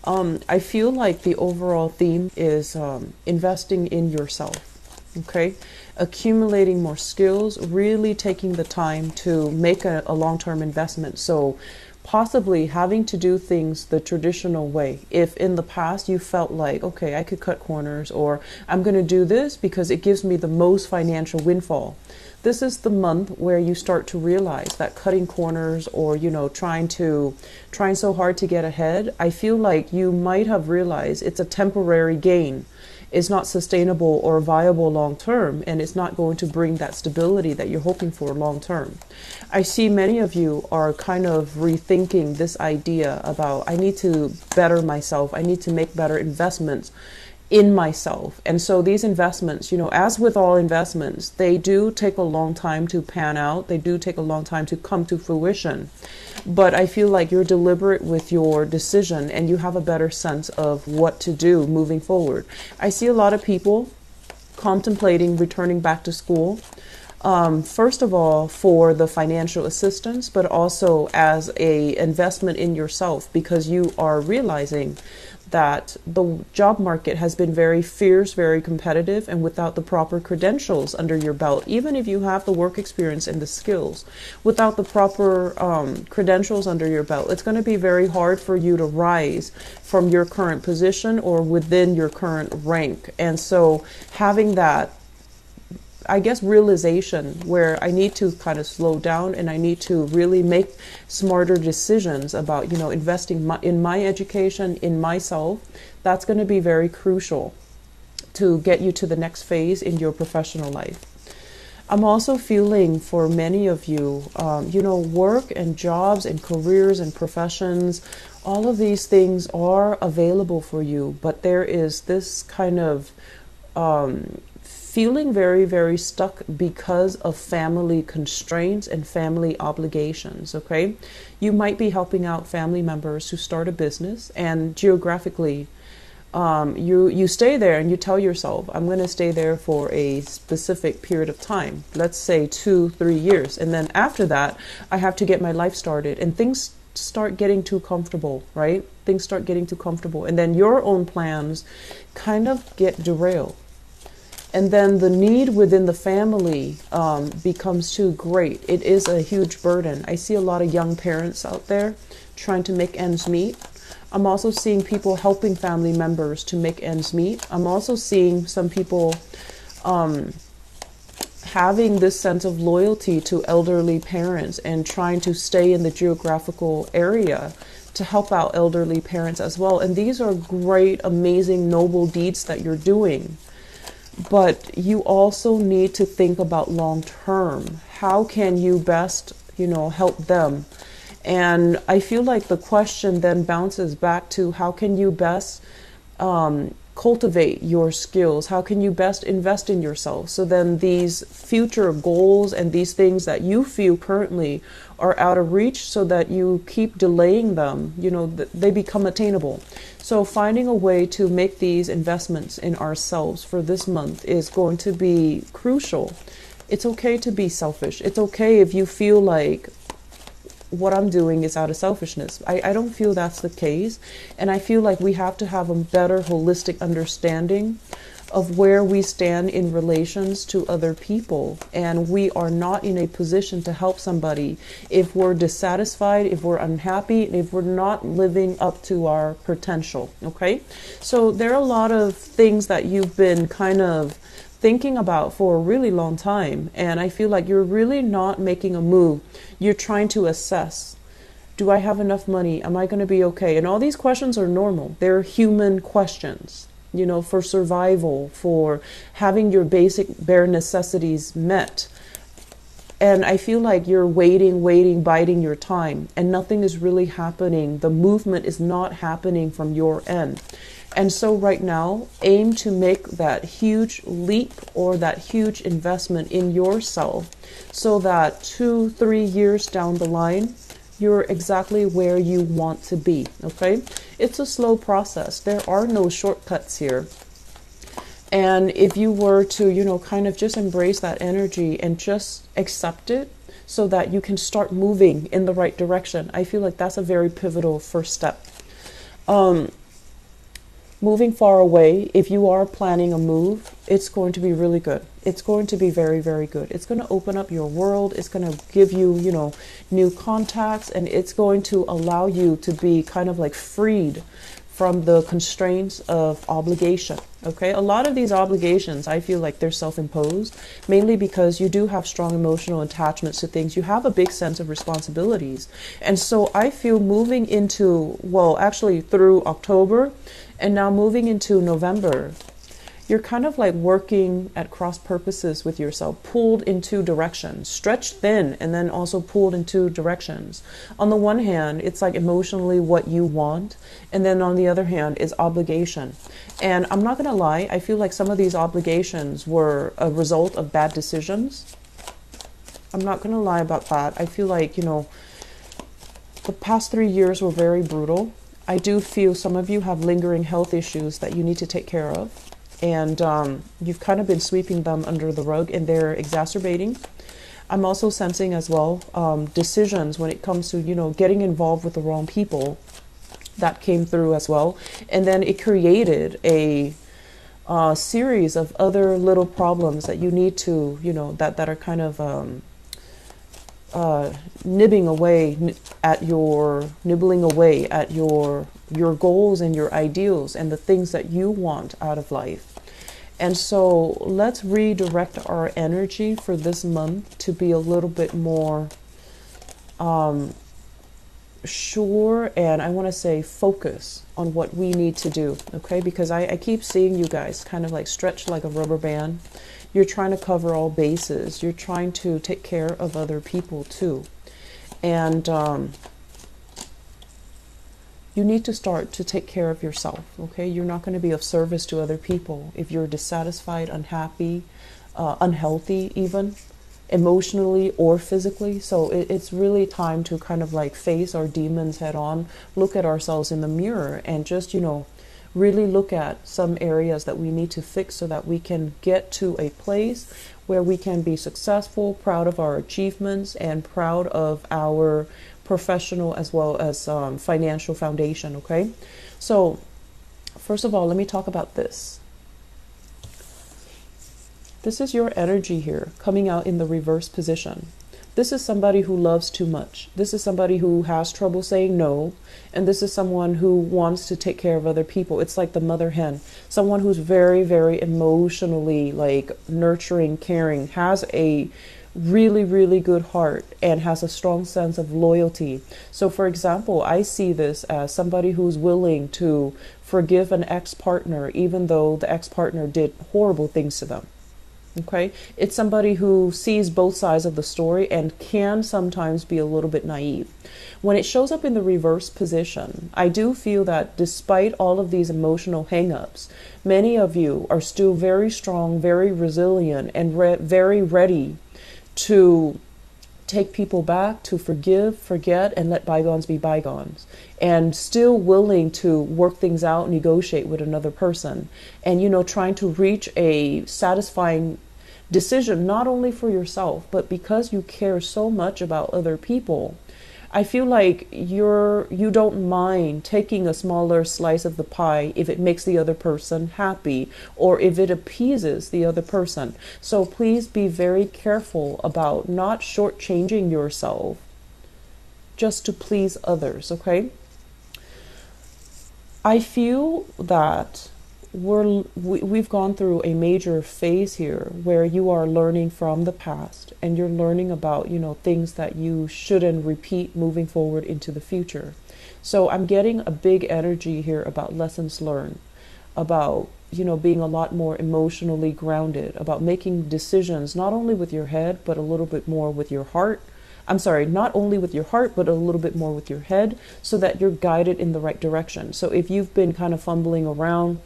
I feel like the overall theme is investing in yourself. Okay, accumulating more skills, really taking the time to make a long-term investment. So possibly having to do things the traditional way. If in the past you felt like, okay, I could cut corners, or I'm going to do this because it gives me the most financial windfall. This is the month where you start to realize that cutting corners, or trying so hard to get ahead, I feel like you might have realized it's a temporary gain. It's not sustainable or viable long term, and it's not going to bring that stability that you're hoping for long term. I see many of you are kind of rethinking this idea about, I need to better myself, I need to make better investments in myself. And so these investments, as with all investments, they do take a long time to pan out. They do take a long time to come to fruition. But I feel like you're deliberate with your decision and you have a better sense of what to do moving forward. I see a lot of people contemplating returning back to school. First of all, for the financial assistance, but also as a investment in yourself, because you are realizing that the job market has been very fierce, very competitive, and without the proper credentials under your belt, even if you have the work experience and the skills, without the proper credentials under your belt, it's going to be very hard for you to rise from your current position or within your current rank. And so having that, I guess, realization where I need to kind of slow down and I need to really make smarter decisions about, investing in my education, in myself, that's going to be very crucial to get you to the next phase in your professional life. I'm also feeling for many of you, work and jobs and careers and professions, all of these things are available for you, but there is this kind of feeling very, very stuck because of family constraints and family obligations, okay? You might be helping out family members who start a business, and geographically, you stay there and you tell yourself, I'm going to stay there for a specific period of time, let's say 2-3 years, and then after that, I have to get my life started, and things start getting too comfortable, right? Things start getting too comfortable, and then your own plans kind of get derailed. And then the need within the family becomes too great. It is a huge burden. I see a lot of young parents out there trying to make ends meet. I'm also seeing people helping family members to make ends meet. I'm also seeing some people having this sense of loyalty to elderly parents and trying to stay in the geographical area to help out elderly parents as well. And these are great, amazing, noble deeds that you're doing. But you also need to think about long term. How can you best, help them? And I feel like the question then bounces back to, how can you best cultivate your skills? How can you best invest in yourself? So then these future goals and these things that you feel currently are out of reach, so that you keep delaying them, they become attainable. So finding a way to make these investments in ourselves for this month is going to be crucial. It's okay to be selfish. It's okay if you feel like what I'm doing is out of selfishness. I don't feel that's the case. And I feel like we have to have a better holistic understanding of where we stand in relations to other people. And we are not in a position to help somebody if we're dissatisfied, if we're unhappy, and if we're not living up to our potential, okay? So there are a lot of things that you've been kind of thinking about for a really long time, and I feel like you're really not making a move. You're trying to assess, do I have enough money? Am I going to be okay? And all these questions are normal. They're human questions, for survival, for having your basic bare necessities met. And I feel like you're waiting, biding your time, and nothing is really happening. The movement is not happening from your end. And so right now, aim to make that huge leap or that huge investment in yourself, so that 2-3 years down the line, you're exactly where you want to be, okay? It's a slow process. There are no shortcuts here. And if you were to, kind of just embrace that energy and just accept it so that you can start moving in the right direction, I feel like that's a very pivotal first step. moving far away, if you are planning a move, it's going to be really good. It's going to be very, very good. It's going to open up your world. It's going to give you, new contacts, and it's going to allow you to be kind of like freed from the constraints of obligation. Okay, a lot of these obligations, I feel like they're self-imposed, mainly because you do have strong emotional attachments to things. You have a big sense of responsibilities. And so I feel moving into, well, actually through October and now moving into November, you're kind of like working at cross purposes with yourself, pulled in two directions, stretched thin, and then also pulled in two directions. On the one hand, it's like emotionally what you want, and then on the other hand is obligation. And I'm not going to lie, I feel like some of these obligations were a result of bad decisions. I'm not going to lie about that. I feel like, the past 3 years were very brutal. I do feel some of you have lingering health issues that you need to take care of. And you've kind of been sweeping them under the rug, and they're exacerbating. I'm also sensing as well decisions when it comes to, getting involved with the wrong people. That came through as well. And then it created a series of other little problems that you need to, that are kind of nibbling away at your goals and your ideals and the things that you want out of life. And so let's redirect our energy for this month to be a little bit more sure, and I want to say focus on what we need to do, okay? Because I keep seeing you guys kind of like stretched like a rubber band. You're trying to cover all bases. You're trying to take care of other people too. And you need to start to take care of yourself, okay? You're not going to be of service to other people if you're dissatisfied, unhappy, unhealthy even, emotionally or physically. So it's really time to kind of like face our demons head on, look at ourselves in the mirror, and just, really look at some areas that we need to fix so that we can get to a place where we can be successful, proud of our achievements, and proud of our professional as well as financial foundation, okay? So first of all, let me talk about this. This is your energy here coming out in the reverse position. This is somebody who loves too much. This is somebody who has trouble saying no. And this is someone who wants to take care of other people. It's like the mother hen. Someone who's very, very emotionally like nurturing, caring, has a really, really good heart and has a strong sense of loyalty. So for example, I see this as somebody who's willing to forgive an ex-partner even though the ex-partner did horrible things to them. Okay, it's somebody who sees both sides of the story and can sometimes be a little bit naive. When it shows up in the reverse position, I do feel that despite all of these emotional hang-ups, many of you are still very strong, very resilient, and very ready to take people back, to forgive, forget, and let bygones be bygones, and still willing to work things out, negotiate with another person, and trying to reach a satisfying decision, not only for yourself, but because you care so much about other people. I feel like you don't mind taking a smaller slice of the pie if it makes the other person happy or if it appeases the other person. So please be very careful about not shortchanging yourself just to please others, okay? I feel that we've gone through a major phase here where you are learning from the past and you're learning about, things that you shouldn't repeat moving forward into the future. So I'm getting a big energy here about lessons learned, about, being a lot more emotionally grounded, about making decisions not only with your head, but a little bit more with your heart. I'm sorry, not only with your heart, but a little bit more with your head so that you're guided in the right direction. So if you've been kind of fumbling around,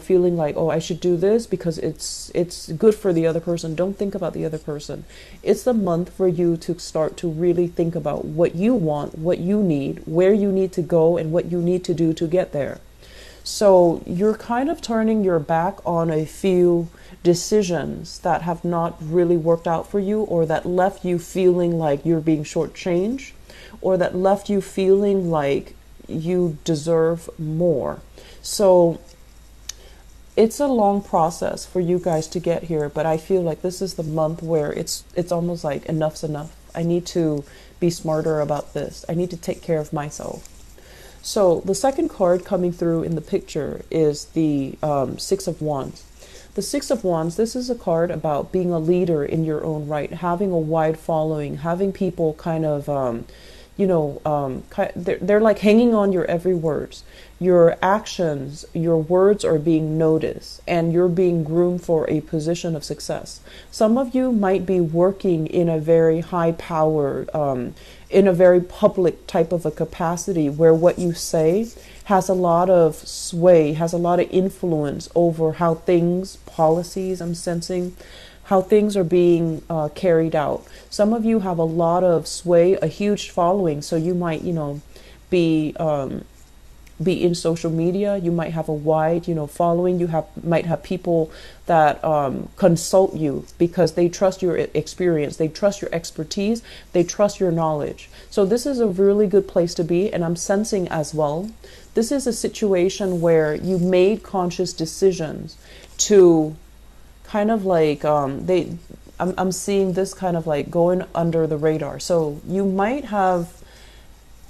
feeling like, oh, I should do this because it's good for the other person. Don't think about the other person. It's the month for you to start to really think about what you want, what you need, where you need to go, and what you need to do to get there. So you're kind of turning your back on a few decisions that have not really worked out for you, or that left you feeling like you're being shortchanged, or that left you feeling like you deserve more. So It's a long process for you guys to get here, but I feel like this is the month where it's almost like enough's enough. I need to be smarter about this. I need to take care of myself. So the second card coming through in the picture is the Six of Wands. The Six of Wands, this is a card about being a leader in your own right, having a wide following, having people kind of, they're like hanging on your every words. Your actions, your words are being noticed, and you're being groomed for a position of success. Some of you might be working in a very high powered, in a very public type of a capacity where what you say has a lot of sway, has a lot of influence over how things, policies, I'm sensing, how things are being carried out. Some of you have a lot of sway, a huge following, so you might, be in social media. You might have a wide, following. You might have people that consult you because they trust your experience, they trust your expertise, they trust your knowledge. So this is a really good place to be, and I'm sensing as well, this is a situation where you made conscious decisions to kind of like I'm seeing this kind of like going under the radar. So you might have,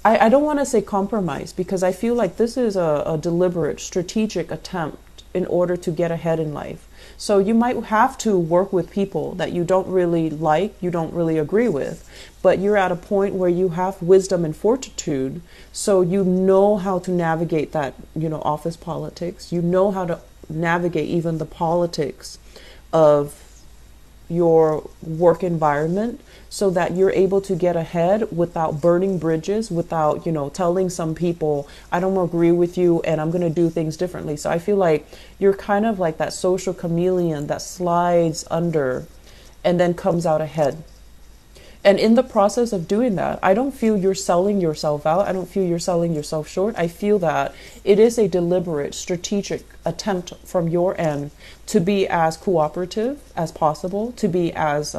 I don't want to say compromise, because I feel like this is a deliberate, strategic attempt in order to get ahead in life. So you might have to work with people that you don't really like, you don't really agree with, but you're at a point where you have wisdom and fortitude, so you know how to navigate that, office politics. You know how to navigate even the politics of your work environment, so that you're able to get ahead without burning bridges, without, telling some people, I don't agree with you and I'm going to do things differently. So I feel like you're kind of like that social chameleon that slides under and then comes out ahead. And in the process of doing that, I don't feel you're selling yourself out. I don't feel you're selling yourself short. I feel that it is a deliberate, strategic attempt from your end to be as cooperative as possible, to be as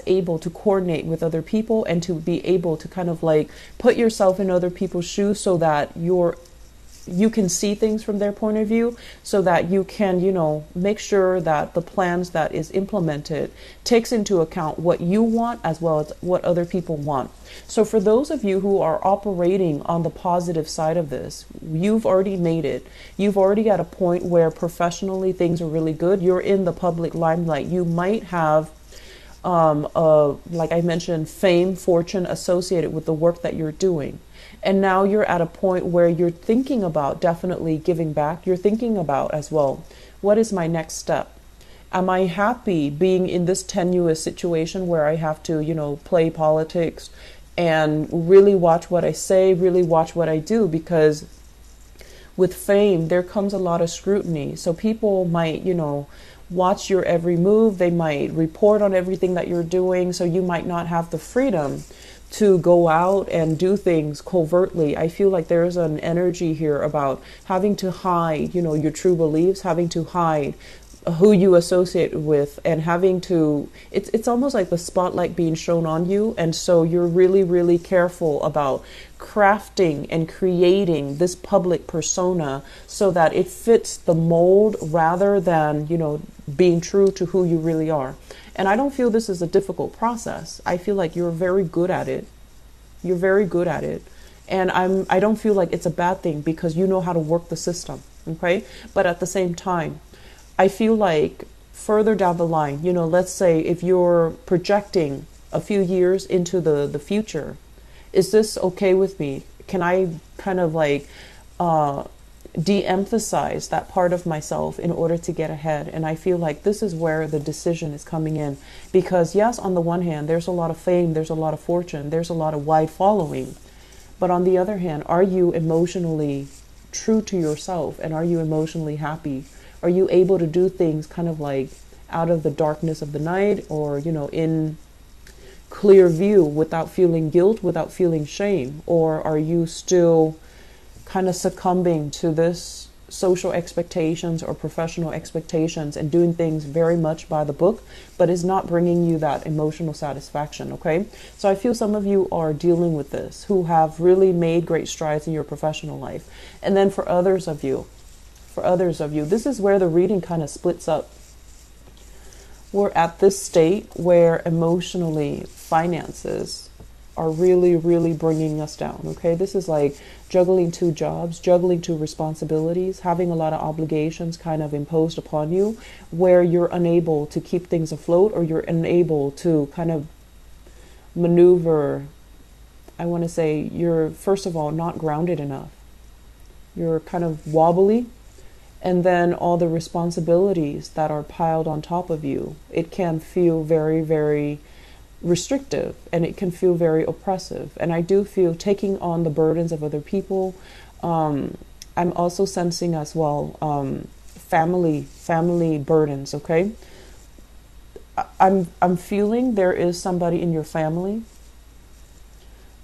able to coordinate with other people, and to be able to kind of like put yourself in other people's shoes, so that you can see things from their point of view, so that you can, make sure that the plans that is implemented takes into account what you want as well as what other people want. So for those of you who are operating on the positive side of this, you've already made it. You've already got a point where professionally things are really good. You're in the public limelight. You might have like I mentioned, fame, fortune associated with the work that you're doing. And now you're at a point where you're thinking about definitely giving back. You're thinking about as well, what is my next step? Am I happy being in this tenuous situation where I have to, play politics and really watch what I say, really watch what I do? Because with fame, there comes a lot of scrutiny. So people might, watch your every move. They might report on everything that you're doing. So you might not have the freedom to go out and do things covertly. I feel like there's an energy here about having to hide, your true beliefs, having to hide who you associate with, and having to, it's almost like the spotlight being shown on you. And so you're really, really careful about crafting and creating this public persona so that it fits the mold rather than, being true to who you really are. And I don't feel this is a difficult process. I feel like you're very good at it. You're very good at it. And I don't feel like it's a bad thing, because you know how to work the system. Okay. But at the same time, I feel like further down the line, let's say if you're projecting a few years into the future, is this okay with me? Can I kind of like de-emphasize that part of myself in order to get ahead? And I feel like this is where the decision is coming in, because yes, on the one hand, there's a lot of fame, there's a lot of fortune, there's a lot of wide following. But on the other hand, are you emotionally true to yourself, and are you emotionally happy? Are you able to do things kind of like out of the darkness of the night, or, in clear view, without feeling guilt, without feeling shame? Or are you still kind of succumbing to this social expectations or professional expectations and doing things very much by the book, but is not bringing you that emotional satisfaction? Okay. So I feel some of you are dealing with this, who have really made great strides in your professional life. And then for others of you, for others of you. This is where the reading kind of splits up. We're at this state where emotionally finances are really, really bringing us down. Okay, this is like juggling two jobs, juggling two responsibilities, having a lot of obligations kind of imposed upon you, where you're unable to keep things afloat, or you're unable to kind of maneuver. I want to say you're, first of all, not grounded enough. You're kind of wobbly. And then all the responsibilities that are piled on top of you, it can feel very, very restrictive, and it can feel very oppressive. And I do feel taking on the burdens of other people. I'm also sensing as well family burdens. Okay, I'm feeling there is somebody in your family,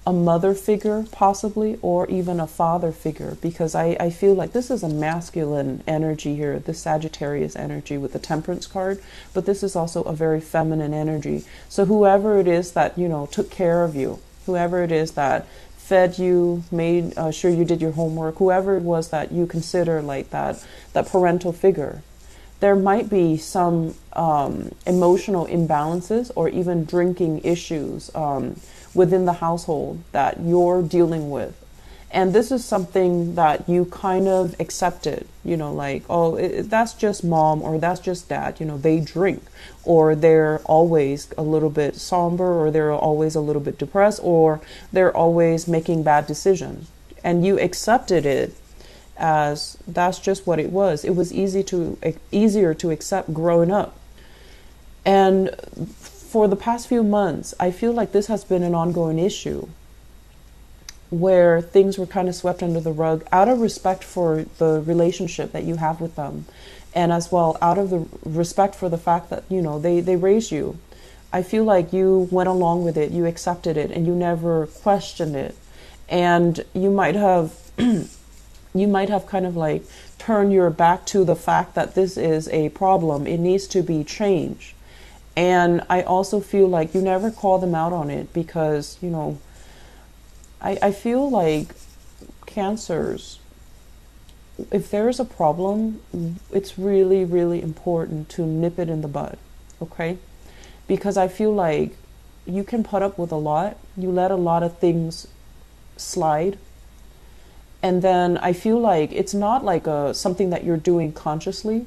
a mother figure possibly, or even a father figure, because I feel like this is a masculine energy here, the Sagittarius energy with the Temperance card, but this is also a very feminine energy. So whoever it is that, you know, took care of you, whoever it is that fed you, made sure you did your homework, whoever it was that you consider like that parental figure, there might be some emotional imbalances or even drinking issues within the household that you're dealing with. And this is something that you kind of accepted, you know, like, oh, that's just mom, or that's just dad, you know, they drink, or they're always a little bit somber, or they're always a little bit depressed, or they're always making bad decisions. And you accepted it as that's just what it was. It was easier to accept growing up. And for the past few months, I feel like this has been an ongoing issue where things were kind of swept under the rug out of respect for the relationship that you have with them, and as well out of the respect for the fact that, you know, they raised you. I feel like you went along with it, you accepted it, and you never questioned it. And you might have kind of like turned your back to the fact that this is a problem, it needs to be changed. And I also feel like you never call them out on it, because, you know, I feel like Cancers, if there is a problem, it's really, really important to nip it in the bud, okay? Because I feel like you can put up with a lot, you let a lot of things slide, and then I feel like it's not like something that you're doing consciously.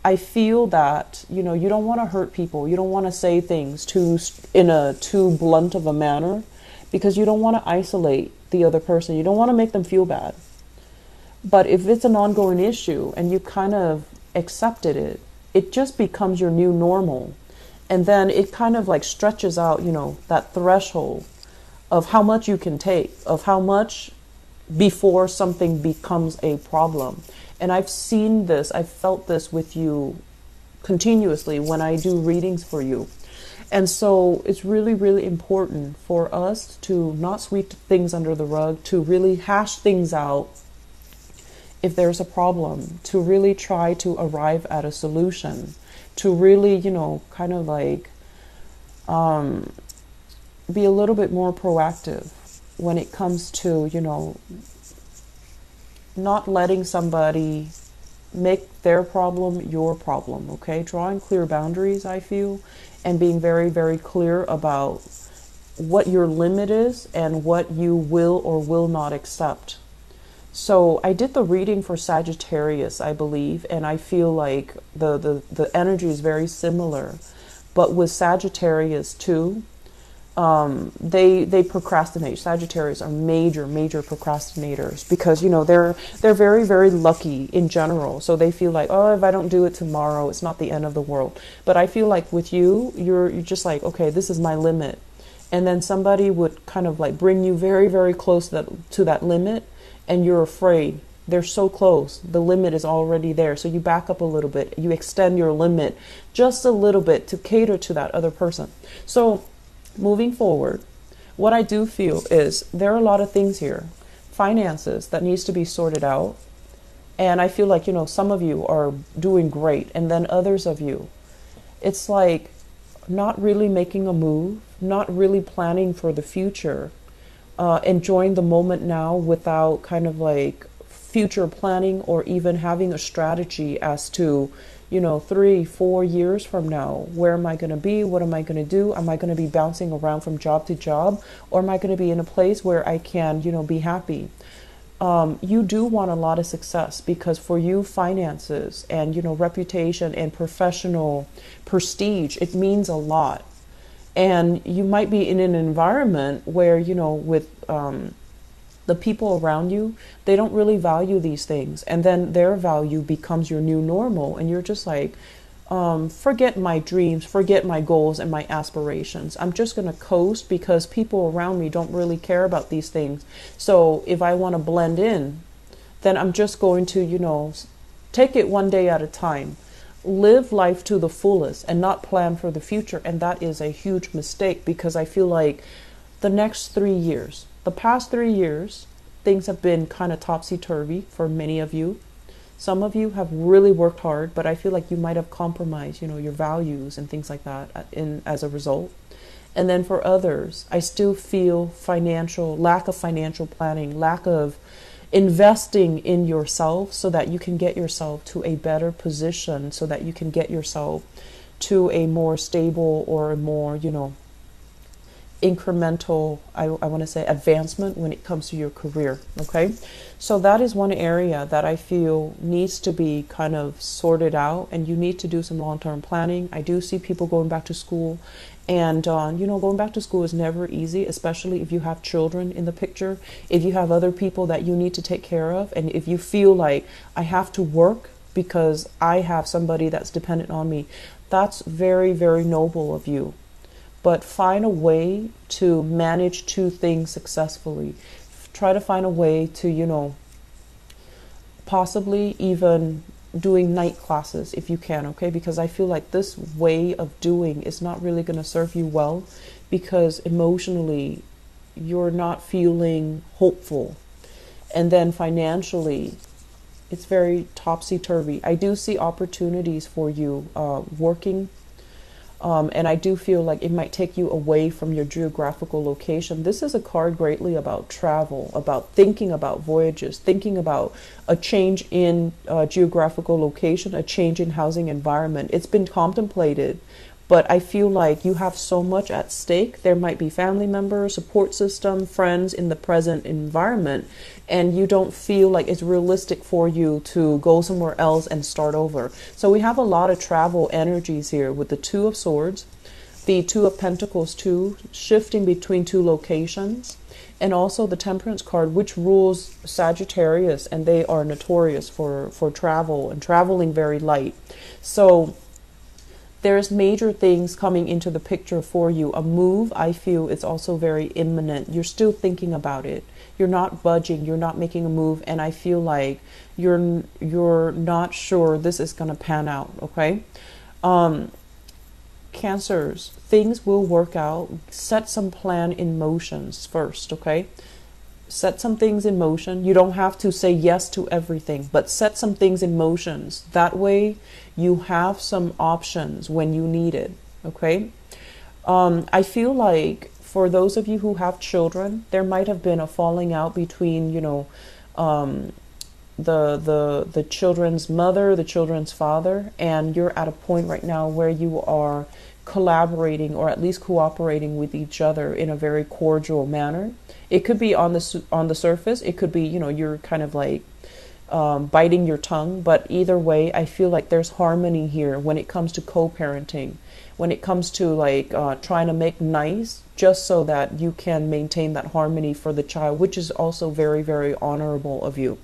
I feel that, you know, you don't want to hurt people. You don't want to say things in a too blunt of a manner, because you don't want to isolate the other person. You don't want to make them feel bad. But if it's an ongoing issue and you kind of accepted it, it just becomes your new normal. And then it kind of like stretches out, you know, that threshold of how much you can take, of how much before something becomes a problem. And I've seen this, I've felt this with you continuously when I do readings for you. And so it's really, really important for us to not sweep things under the rug, to really hash things out if there's a problem, to really try to arrive at a solution, to really, you know, kind of like be a little bit more proactive when it comes to, you know, not letting somebody make their problem your problem, okay? Drawing clear boundaries, I feel, and being very, very clear about what your limit is and what you will or will not accept. So I did the reading for Sagittarius, I believe, and I feel like the energy is very similar. But with Sagittarius too, they procrastinate. Sagittarius are major procrastinators, because, you know, they're very, very lucky in general. So they feel like, oh, if I don't do it tomorrow, it's not the end of the world. But I feel like with you, you're just like, okay, this is my limit. And then somebody would kind of like bring you very, very close to that limit, and you're afraid. They're so close. The limit is already there. So you back up a little bit. You extend your limit just a little bit to cater to that other person. So moving forward, what I do feel is there are a lot of things here. Finances that needs to be sorted out. And I feel like, you know, some of you are doing great. And then others of you, it's like not really making a move, not really planning for the future, enjoying the moment now without kind of like future planning or even having a strategy as to, 3, 4 years from now, where am I going to be? What am I going to do? Am I going to be bouncing around from job to job? Or am I going to be in a place where I can, be happy? You do want a lot of success, because for you, finances and, reputation and professional prestige, it means a lot. And you might be in an environment where, with the people around you, they don't really value these things. And then their value becomes your new normal. And you're just like, forget my dreams, forget my goals and my aspirations. I'm just going to coast because people around me don't really care about these things. So if I want to blend in, then I'm just going to, take it one day at a time. Live life to the fullest and not plan for the future. And that is a huge mistake, because I feel like the next 3 years, the past 3 years, things have been kind of topsy-turvy for many of you. Some of you have really worked hard, but I feel like you might have compromised, your values and things like that as a result. And then for others, I still feel lack of financial planning, lack of investing in yourself so that you can get yourself to a better position, so that you can get yourself to a more stable or a more, incremental, I want to say, advancement when it comes to your career. Okay, so that is one area that I feel needs to be kind of sorted out, and you need to do some long-term planning. I do see people going back to school, and going back to school is never easy, especially if you have children in the picture, if you have other people that you need to take care of, and if you feel like, I have to work because I have somebody that's dependent on me. That's very, very noble of you. But find a way to manage two things successfully. Try to find a way to, possibly even doing night classes if you can, okay? Because I feel like this way of doing is not really going to serve you well, because emotionally you're not feeling hopeful. And then financially, it's very topsy-turvy. I do see opportunities for you working. And I do feel like it might take you away from your geographical location. This is a card greatly about travel, about thinking about voyages, thinking about a change in geographical location, a change in housing environment. It's been contemplated, but I feel like you have so much at stake. There might be family members, support system, friends in the present environment, and you don't feel like it's realistic for you to go somewhere else and start over. So we have a lot of travel energies here with the Two of Swords, the Two of Pentacles too, shifting between two locations, and also the Temperance card, which rules Sagittarius, and they are notorious for travel and traveling very light. So there's major things coming into the picture for you. A move, I feel, is also very imminent. You're still thinking about it. You're not budging. You're not making a move. And I feel like you're not sure this is going to pan out, okay? Cancers, things will work out. Set some plan in motions first, okay? Set some things in motion. You don't have to say yes to everything, but set some things in motions. That way you have some options when you need it, okay? I feel like for those of you who have children, there might have been a falling out between, the children's mother, the children's father, and you're at a point right now where you are collaborating, or at least cooperating with each other in a very cordial manner. It could be on the surface. It could be, you're kind of like biting your tongue. But either way, I feel like there's harmony here when it comes to co-parenting, when it comes to like trying to make nice, just so that you can maintain that harmony for the child, which is also very, very honorable of you.